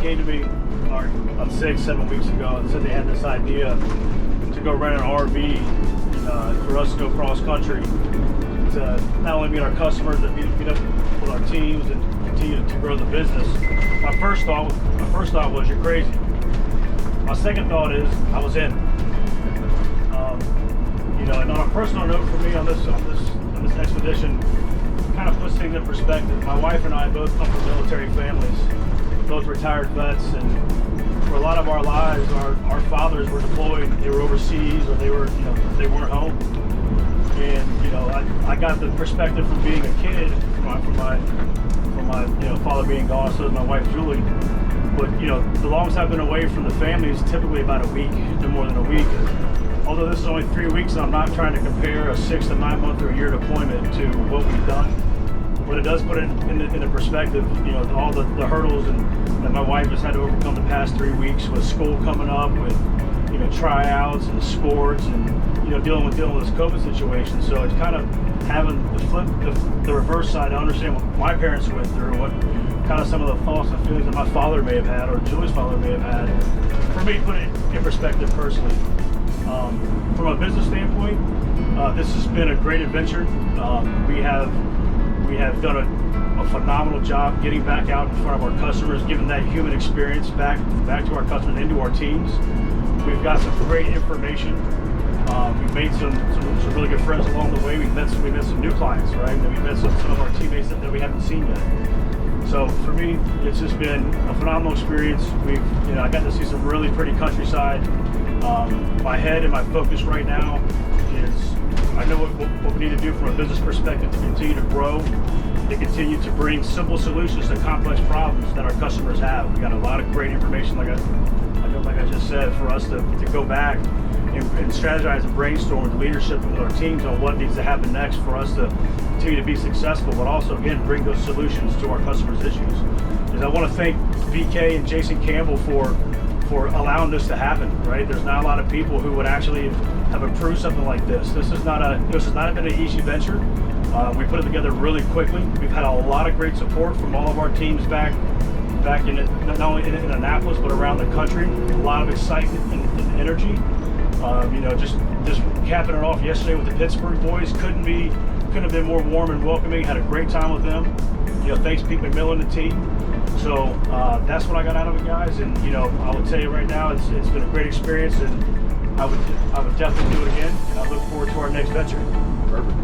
came to me about 6-7 weeks ago and said they had this idea to go rent an RV for us to go cross country to not only meet our customers, but meet up with our teams and continue to grow the business. My first thought was, you're crazy. My second thought is, I was in. And on a personal note for me on this expedition, kind of puts things in perspective. My wife and I both come from military families, both retired vets, and for a lot of our lives, our fathers were deployed, they were overseas, or they weren't home. And I got the perspective from being a kid, from my father being gone, so is my wife Julie. But the longest I've been away from the family is typically about a week, no more than a week. Although this is only 3 weeks, and I'm not trying to compare a 6 to 9 month or a year deployment to what we've done. But it does put it into perspective, all the hurdles that my wife has had to overcome the past 3 weeks with school coming up, with tryouts and sports, and dealing with this COVID situation. So it's kind of having the reverse side to understand what my parents went through, what kind of some of the thoughts and feelings that my father may have had, or Julie's father may have had. For me, put it in perspective personally. From a business standpoint, this has been a great adventure. We have done a phenomenal job getting back out in front of our customers, giving that human experience back to our customers and to our teams. We've got some great information. We've made some really good friends along the way. We've met some new clients, right? And we've met some of our teammates that we haven't seen yet. So for me, it's just been a phenomenal experience. I got to see some really pretty countryside. My head and my focus right now is, I know what we need to do from a business perspective to continue to grow, to continue to bring simple solutions to complex problems that our customers have. We got a lot of great information, like I just said, for us to go back and strategize and brainstorm with leadership and with our teams on what needs to happen next for us to continue to be successful, but also, again, bring those solutions to our customers' issues. Because I want to thank VK and Jason Campbell for allowing this to happen, right? There's not a lot of people who would actually have approved something like this. This has not been an easy venture. We put it together really quickly. We've had a lot of great support from all of our teams back in not only in Annapolis, but around the country. A lot of excitement and energy. Just capping it off yesterday with the Pittsburgh boys. Couldn't have been more warm and welcoming. Had a great time with them. Thanks Pete McMillan and the team. So that's what I got out of it, guys. And I will tell you right now, it's been a great experience, and I would definitely do it again. And I look forward to our next venture. Perfect.